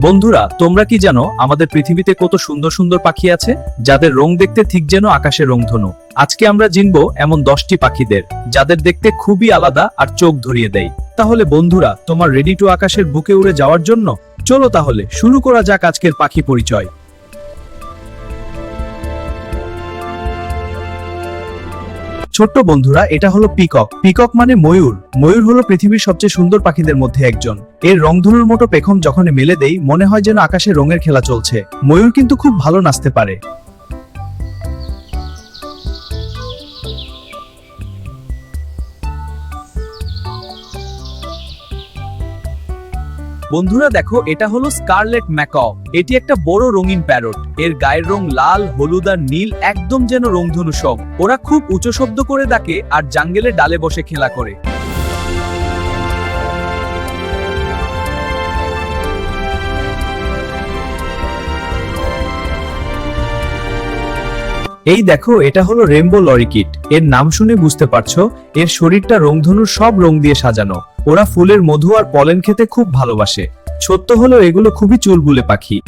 বন্ধুরা, তোমরা কি জানো আমাদের পৃথিবীতে কত সুন্দর সুন্দর পাখি আছে যাদের রং দেখতে ঠিক যেন আকাশের রংধনু। আজকে আমরা চিনবো এমন 10টি পাখিদের যাদের দেখতে খুবই আলাদা আর চোখ ধরিয়ে দেয়। তাহলে বন্ধুরা, তোমার রেডি টু আকাশের বুকে উড়ে যাওয়ার জন্য? চলো তাহলে শুরু করা যাক আজকের পাখি পরিচয়। ছোট্ট বন্ধুরা, এটা হলো পিকক। পিকক মানে ময়ূর। ময়ূর হলো পৃথিবীর সবচেয়ে সুন্দর পাখিদের মধ্যে একজন। এর রংধনুর মতো পেখম যখন মেলে দেই মনে হয় যেন আকাশে রঙের খেলা চলছে। ময়ূর কিন্তু খুব ভালো নাচতে পারে। বন্ধুরা দেখো, এটা হলো স্কারলেট ম্যাকাও। এটি একটা বড় রঙিন প্যারট। এর গায়ের রং লাল, হলুদ আর নীল, একদম যেন রংধনু সব। ওরা খুব উঁচু শব্দ করে ডাকে আর জাঙ্গলে ডালে বসে খেলা করে। এই দেখো, এটা হলো রেইনবো লরিকিট। এর নাম শুনে বুঝতে পারছো, এর শরীরটা রংধনুর সব রং দিয়ে সাজানো। ওরা ফুলের মধু আর পলেন খেতে খুব ভালোবাসে। সত্য হলো এগুলো খুবই চুলবুলে পাখি।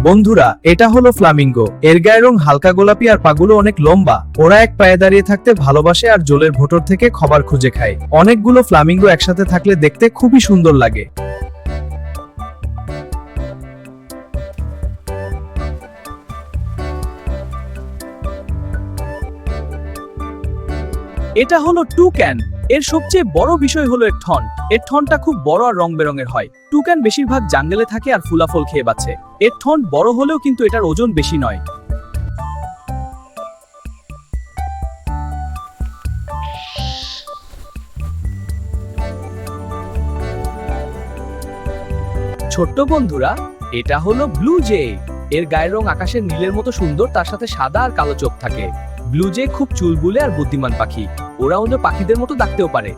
বন্ধুরা, এটা হলো ফ্লামিঙ্গো। এর গায়ের রং হালকা গোলাপি আর পাগুলো অনেক লম্বা। ওরা এক পায়ে দাঁড়িয়ে থাকতে ভালোবাসে আর জলের ভেতর থেকে খাবার খুঁজে খায়। অনেকগুলো ফ্লামিঙ্গো একসাথে থাকলে দেখতে খুবই সুন্দর লাগে। এটা হলো টুক্যান। এর সবচেয়ে বড় বিষয় হলো এর ঠন। এর ঠনটা খুব বড় আর রং বেরঙের হয়। টুক্যান বেশিরভাগ জাঙ্গলে থাকে আর ফুলাফল খেয়ে বাঁচে। এর ঠন বড় হলেও কিন্তু এটার ওজন বেশি নয়। ছোট্ট বন্ধুরা, এটা হলো ব্লু জে। এর গায়ের রং আকাশের নীলের মতো সুন্দর, তার সাথে সাদা আর কালো চোখ থাকে। ব্লু জে খুব চুলবুলে আর বুদ্ধিমান পাখি। ওরা অন্য পাখিদের মতো ডাকতেও পারে।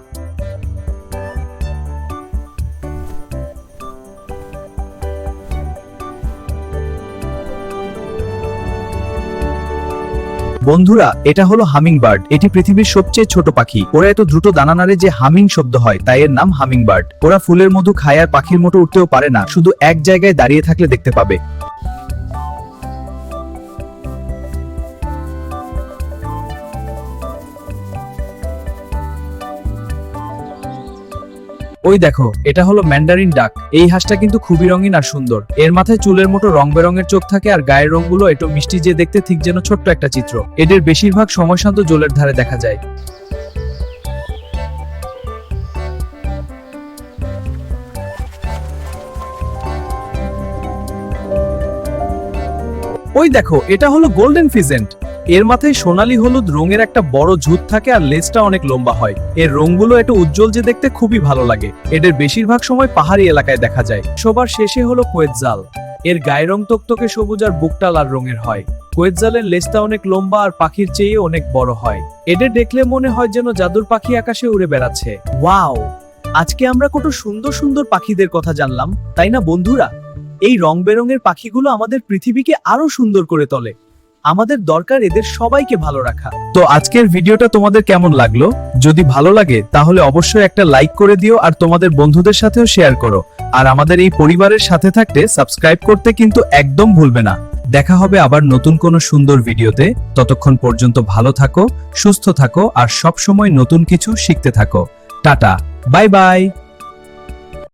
বন্ধুরা, এটা হলো হামিং বার্ড। এটি পৃথিবীর সবচেয়ে ছোট পাখি। ওরা এত দ্রুত দানা নাড়ে যে হামিং শব্দ হয়, তাই এর নাম হামিং বার্ড। ওরা ফুলের মধু খায় আর পাখির মতো উঠতেও পারে না, শুধু এক জায়গায় দাঁড়িয়ে থাকলে দেখতে পাবে। ওই দেখো, এটা হলো ম্যান্ডারিন ডাক। এই হাঁসটা কিন্তু খুবই রঙিন আর সুন্দর। এর মাথায় চুলের মতো রং বেরঙের চোখ থাকে আর গায়ের রংগুলো একটু মিষ্টি, যে দেখতে ঠিক যেন ছোট্ট একটা চিত্র। এদের বেশিরভাগ সময় শান্ত জলের ধারে দেখা যায়। ওই দেখো, এটা হলো গোল্ডেন ফিজেন্ট। এর মাথায় সোনালী হলুদ রঙের একটা বড় ঝুঁট থাকে আর লেজটা অনেক লম্বা হয়। এর রংগুলো একটু উজ্জ্বল, যে দেখতে খুবই ভালো লাগে। এদের বেশিরভাগ সময় পাহাড়ি এলাকায় দেখা যায়। সবার শেষে হলো কোয়েতজাল। এর গায়ের রং তকতকে সবুজ আর বুকটা লাল রঙের হয়। কোয়েতজালের লেজটা অনেক লম্বা আর পাখির চেয়ে অনেক বড় হয়। এদের দেখলে মনে হয় যেন জাদুর পাখি আকাশে উড়ে বেড়াচ্ছে। ওয়াও, আজকে আমরা কত সুন্দর সুন্দর পাখিদের কথা জানলাম, তাই না বন্ধুরা? এই রং বেরঙের পাখিগুলো আমাদের পৃথিবীকে আরো সুন্দর করে তোলে। আমাদের দরকার এদের সবাইকে ভালো রাখা। তো আজকের ভিডিওটা তোমাদের কেমন লাগলো? যদি ভালো লাগে তাহলে অবশ্যই একটা লাইক করে দিও আর তোমাদের বন্ধুদের সাথেও শেয়ার করো। আর আমাদের এই পরিবারের সাথে থাকতে সাবস্ক্রাইব করতে কিন্তু একদম ভুলবে না। দেখা হবে আবার নতুন কোনো সুন্দর ভিডিওতে। ততক্ষণ পর্যন্ত ভালো থাকো, সুস্থ থাকো আর সব সময় নতুন কিছু শিখতে থাকো। Tata, bye bye.